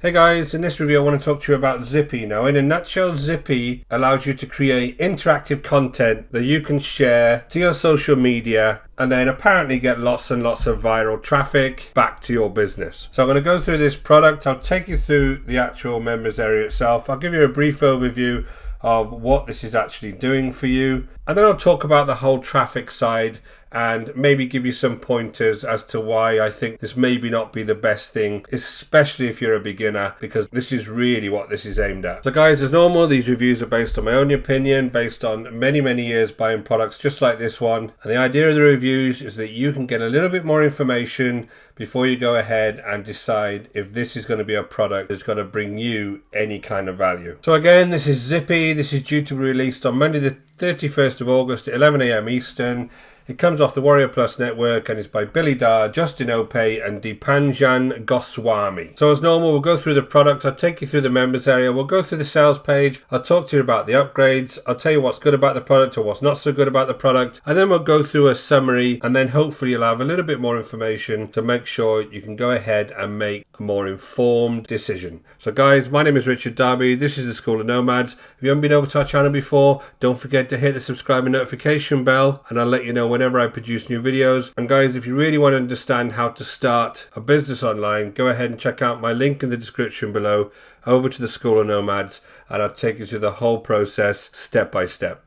Hey guys, in this review I want to talk to you about Zippy. Now in a nutshell, Zippy allows you to create interactive content that you can share to your social media and then apparently get lots and lots of viral traffic back to your business. So I'm going to go through this product. I'll take you through the actual members area itself. I'll give you a brief overview of what this is actually doing for you, and then I'll talk about the whole traffic side and maybe give you some pointers as to why I think this maybe not be the best thing, especially if you're a beginner, because this is really what this is aimed at. So guys, as normal, these reviews are based on my own opinion, based on many years buying products just like this one, and the idea of the reviews is that you can get a little bit more information before you go ahead and decide if this is going to be a product that's going to bring you any kind of value. So again, this is Zippy. This is due to be released on Monday the 31st of August at 11 AM Eastern. It comes off the Warrior Plus network and is by Billy Dar, Justin Ope and Dipanjan Goswami. So as normal, we'll go through the product. I'll take you through the members area. We'll go through the sales page. I'll talk to you about the upgrades. I'll tell you what's good about the product or what's not so good about the product. And then we'll go through a summary, and then hopefully you'll have a little bit more information to make sure you can go ahead and make a more informed decision. So guys, my name is Richard Darby. This is the School of Nomads. If you haven't been over to our channel before, don't forget to hit the subscribe and notification bell, and I'll let you know whenever I produce new videos. And guys, if you really want to understand how to start a business online, go ahead and check out my link in the description below over to the School of Nomads, and I'll take you through the whole process step by step.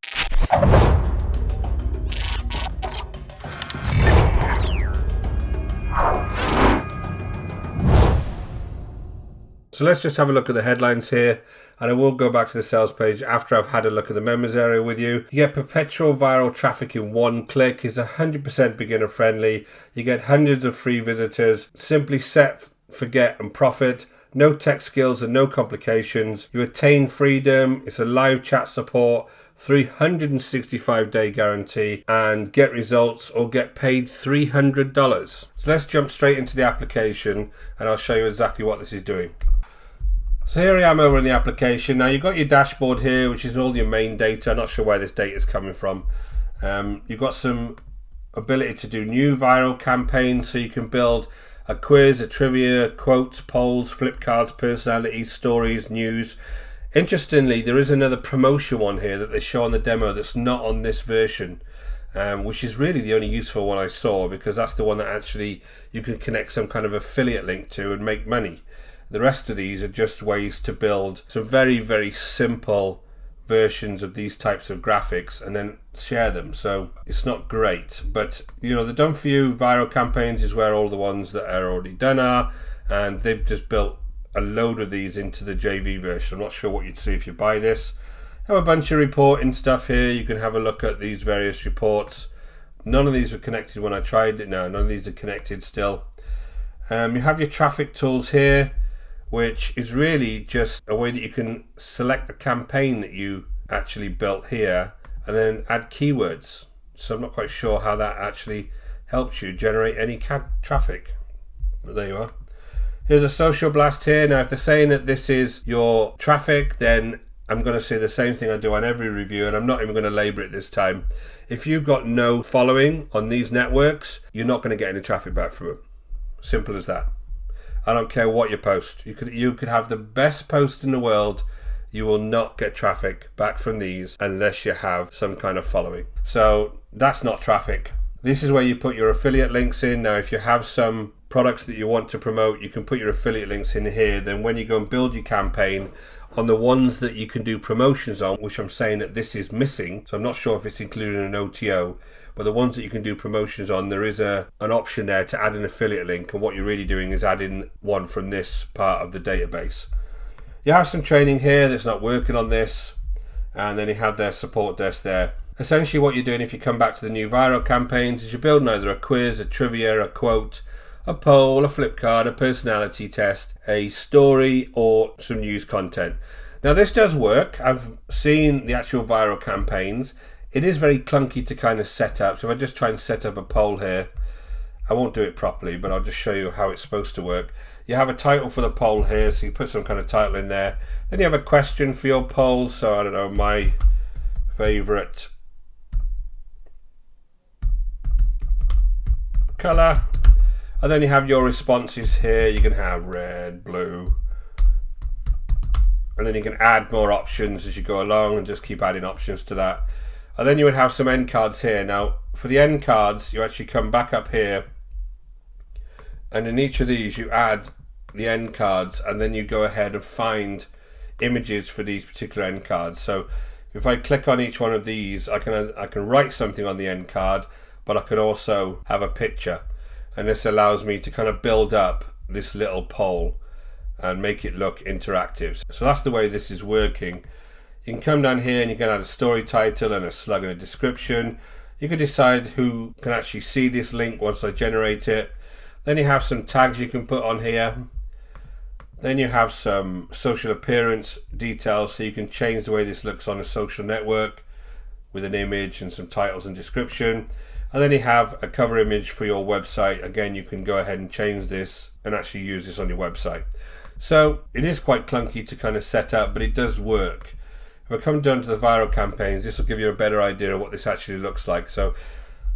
So let's just have a look at the headlines here, and I will go back to the sales page after I've had a look at the members area with you. You get perpetual viral traffic in one click. It's 100% beginner friendly. You get hundreds of free visitors. Simply set, forget and profit. No tech skills and no complications. You attain freedom. It's a live chat support. 365-day guarantee, and get results or get paid $300. So let's jump straight into the application and I'll show you exactly what this is doing. So here I am over in the application. Now you've got your dashboard here, which is all your main data. I'm not sure where this data is coming from. You've got some ability to do new viral campaigns, so you can build a quiz, a trivia, quotes, polls, flip cards, personalities, stories, news. Interestingly, there is another promotion one here that they show on the demo that's not on this version, which is really the only useful one I saw, because that's the one that actually you can connect some kind of affiliate link to and make money. The rest of these are just ways to build some very simple versions of these types of graphics and then share them. So it's not great, but you know, the done for you viral campaigns is where all the ones that are already done are, and they've just built a load of these into the JV version. I'm not sure what you'd see if you buy this. Have a bunch of reporting stuff here. You can have a look at these various reports. None of these were connected when I tried it. No, none of these are connected still. You have your traffic tools here, which is really just a way that you can select the campaign that you actually built here and then add keywords. So I'm not quite sure how that actually helps you generate any traffic, but there you are. Here's a social blast here. Now if they're saying that this is your traffic, then I'm going to say the same thing I do on every review, and I'm not even going to label it this time. If you've got no following on these networks, you're not going to get any traffic back from them. Simple as that. I don't care what you post. You could have the best post in the world. You will not get traffic back from these unless you have some kind of following. So that's not traffic. This is where you put your affiliate links in. Now, if you have some products that you want to promote, you can put your affiliate links in here. Then when you go and build your campaign on the ones that you can do promotions on, which I'm saying that this is missing, so I'm not sure if it's included in an OTO, but the ones that you can do promotions on, there is an option there to add an affiliate link, and what you're really doing is adding one from this part of the database. You have some training here that's not working on this, and then you have their support desk there. Essentially what you're doing if you come back to the new viral campaigns is you're building either a quiz, a trivia, a quote, a poll, a flip card, a personality test, a story, or some news content. Now this does work. I've seen the actual viral campaigns. It is very clunky to kind of set up. So if I just try and set up a poll here, I won't do it properly, but I'll just show you how it's supposed to work. You have a title for the poll here, so you put some kind of title in there. Then you have a question for your poll. So I don't know, my favorite color. And then you have your responses here. You can have red, blue, and then you can add more options as you go along and just keep adding options to that. And then you would have some end cards here. Now for the end cards, you actually come back up here, and in each of these you add the end cards, and then you go ahead and find images for these particular end cards. So if I click on each one of these, I can write something on the end card, but I can also have a picture, and this allows me to kind of build up this little poll and make it look interactive. So that's the way this is working. You can come down here and you can add a story title and a slug and a description. You can decide who can actually see this link once I generate it. Then you have some tags you can put on here. Then you have some social appearance details, so you can change the way this looks on a social network with an image and some titles and description. And then you have a cover image for your website. Again, you can go ahead and change this and actually use this on your website. So it is quite clunky to kind of set up, but it does work. If I come down to the viral campaigns, this will give you a better idea of what this actually looks like. So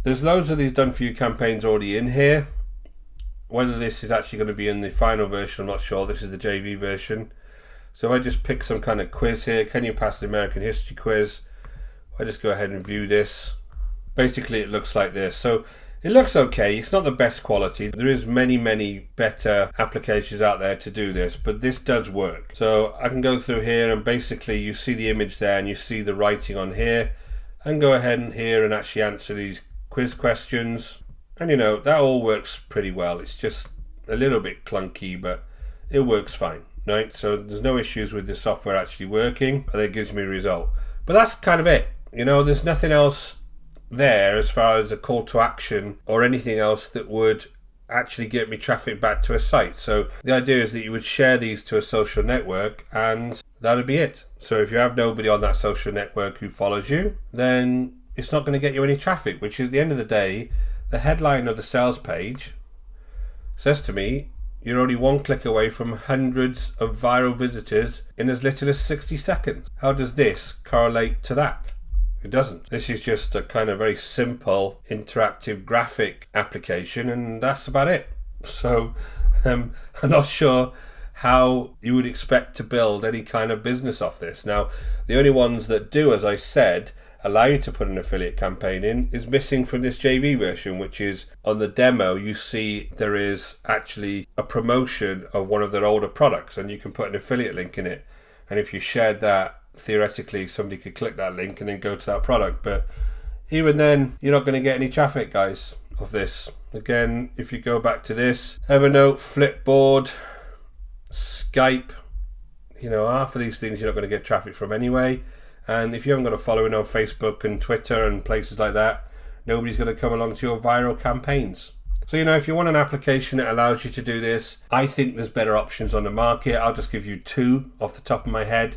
there's loads of these done for you campaigns already in here. Whether this is actually going to be in the final version, I'm not sure. This is the JV version. So if I just pick some kind of quiz here, can you pass the American history quiz? I just go ahead and view this. Basically it looks like this. So it looks okay. It's not the best quality. There is many better applications out there to do this, but this does work. So I can go through here and basically you see the image there and you see the writing on here, and go ahead and here and actually answer these quiz questions. And you know, that all works pretty well. It's just a little bit clunky, but it works fine, right? So there's no issues with the software actually working, and it gives me a result. But that's kind of it. You know, there's nothing else there as far as a call to action or anything else that would actually get me traffic back to a site. So the idea is that you would share these to a social network, and that'd be it. So if you have nobody on that social network who follows you, then it's not going to get you any traffic, which is, at the end of the day, the headline of the sales page says to me, you're only one click away from hundreds of viral visitors in as little as 60 seconds. How does this correlate to that? It doesn't. This is just a kind of very simple interactive graphic application, and that's about it. So I'm not sure how you would expect to build any kind of business off this. Now, the only ones that do, as I said, allow you to put an affiliate campaign in is missing from this JV version, which is on the demo. You see there is actually a promotion of one of their older products, and you can put an affiliate link in it. And if you shared that, theoretically somebody could click that link and then go to that product. But even then, you're not going to get any traffic, guys, of this. Again, if you go back to this, Evernote, Flipboard, Skype, you know, half of these things you're not going to get traffic from anyway. And if you haven't got a following on Facebook and Twitter and places like that, nobody's going to come along to your viral campaigns. So, you know, if you want an application that allows you to do this, I think there's better options on the market. I'll just give you two off the top of my head.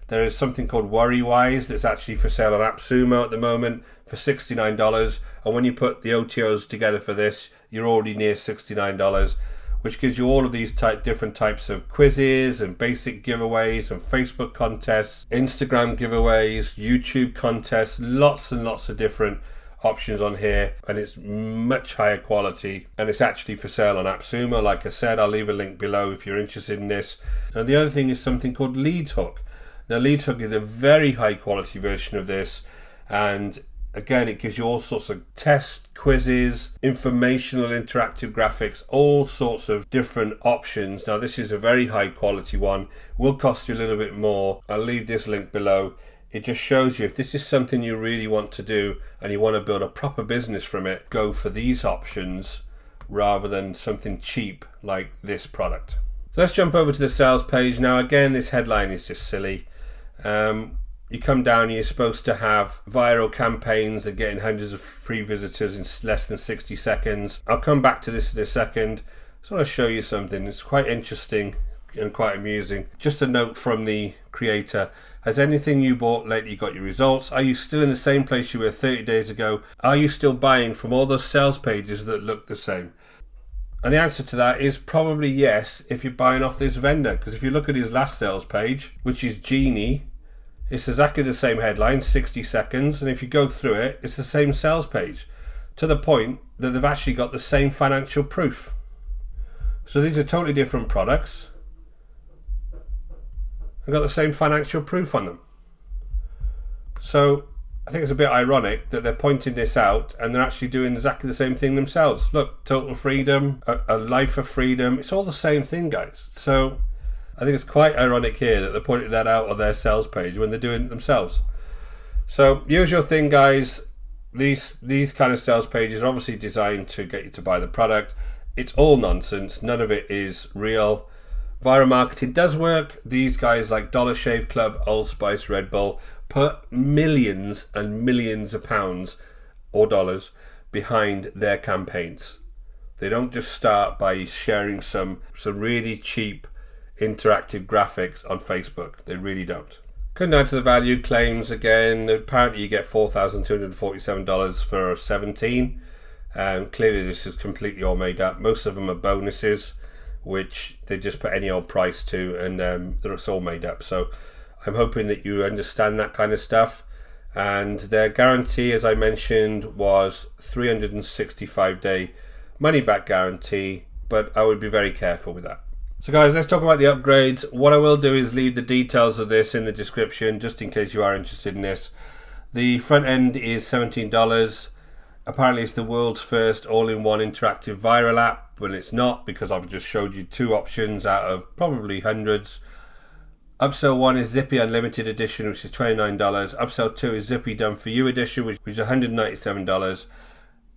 There is something called WorryWise that's actually for sale on AppSumo at the moment for $69. And when you put the OTOs together for this, you're already near $69. Which gives you all of these different types of quizzes and basic giveaways and Facebook contests, Instagram giveaways, YouTube contests, lots and lots of different options on here, and it's much higher quality, and it's actually for sale on AppSumo. Like I said, I'll leave a link below if you're interested in this. Now the other thing is something called LeadsHook. Now LeadsHook is a very high quality version of this, and again, it gives you all sorts of tests, quizzes, informational interactive graphics, all sorts of different options. Now this is a very high quality one, will cost you a little bit more. I'll leave this link below. It just shows you if this is something you really want to do and you want to build a proper business from it, go for these options rather than something cheap like this product. So let's jump over to the sales page. Now again, this headline is just silly. You come down and you're supposed to have viral campaigns that getting hundreds of free visitors in less than 60 seconds. I'll come back to this in a second. I just want to show you something. It's quite interesting and quite amusing. Just a note from the creator. Has anything you bought lately got your results? Are you still in the same place you were 30 days ago? Are you still buying from all those sales pages that look the same? And the answer to that is probably yes, if you're buying off this vendor. Because if you look at his last sales page, which is Genie, it's exactly the same headline, 60 seconds. And if you go through it, it's the same sales page, to the point that they've actually got the same financial proof. So these are totally different products. and got the same financial proof on them. So I think it's a bit ironic that they're pointing this out and they're actually doing exactly the same thing themselves. Look, total freedom, a life of freedom. It's all the same thing, guys. So I think it's quite ironic here that they're pointing that out on their sales page when they're doing it themselves. So usual thing, guys. These kind of sales pages are obviously designed to get you to buy the product. It's all nonsense. None of it is real. Viral marketing does work. These guys like Dollar Shave Club, Old Spice, Red Bull put millions and millions of pounds or dollars behind their campaigns. They don't just start by sharing some really cheap interactive graphics on Facebook. They really don't. Coming down to the value claims again, apparently you get $4,247 for 17. Clearly this is completely all made up. Most of them are bonuses, which they just put any old price to, and it's all made up. So I'm hoping that you understand that kind of stuff. And their guarantee, as I mentioned, was 365-day money-back guarantee, but I would be very careful with that. So guys, let's talk about the upgrades. What I will do is leave the details of this in the description, just in case you are interested in this. The front end is $17. Apparently it's the world's first all-in-one interactive viral app. Well, it's not, because I've just showed you two options out of probably hundreds. Upsell 1 is Zippy Unlimited Edition, which is $29. Upsell 2 is Zippy Done For You Edition, which is $197.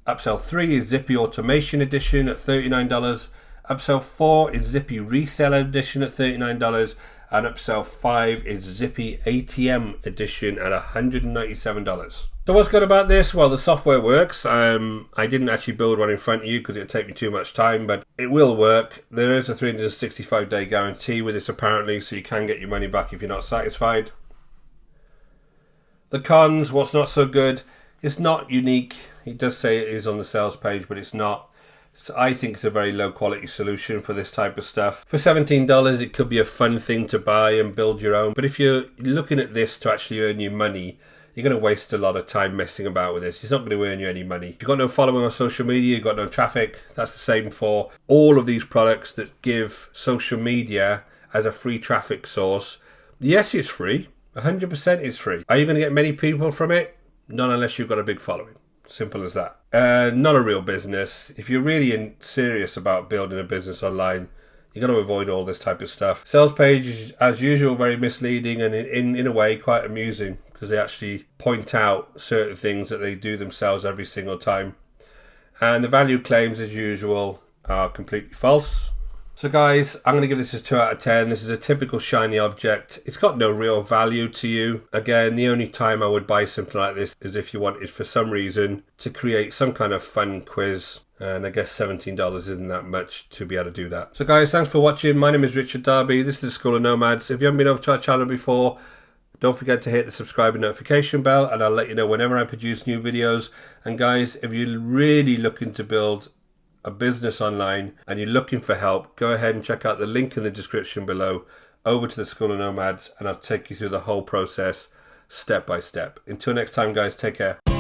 Upsell 3 is Zippy Automation Edition at $39. Upsell 4 is Zippy Reseller Edition at $39. And upsell 5 is Zippy ATM Edition at $197. So what's good about this? Well, the software works. I didn't actually build one in front of you because it would take me too much time, but it will work. There is a 365-day guarantee with this apparently, so you can get your money back if you're not satisfied. The cons, what's not so good, it's not unique. It does say it is on the sales page, but it's not. So I think it's a very low quality solution for this type of stuff. For $17, it could be a fun thing to buy and build your own. But if you're looking at this to actually earn you money, you're going to waste a lot of time messing about with this. It's not going to earn you any money. If you've got no following on social media, you've got no traffic, that's the same for all of these products that give social media as a free traffic source. Yes, it's free. 100% it's free. Are you going to get many people from it? Not unless you've got a big following. Simple as that. Not a real business. If you're really serious about building a business online, you got to avoid all this type of stuff. Sales page, as usual, very misleading and in a way quite amusing, because they actually point out certain things that they do themselves every single time. And the value claims, as usual, are completely false. So guys, I'm going to give this a 2 out of 10. This is a typical shiny object. It's got no real value to you. Again, the only time I would buy something like this is if you wanted, for some reason, to create some kind of fun quiz. And I guess $17 isn't that much to be able to do that. So guys, thanks for watching. My name is Richard Darby. This is the School of Nomads. If you haven't been over to our channel before, don't forget to hit the subscribe and notification bell, and I'll let you know whenever I produce new videos. And guys, if you're really looking to build a business online and you're looking for help, go ahead and check out the link in the description below over to the School of Nomads, and I'll take you through the whole process step by step. Until next time, guys, take care.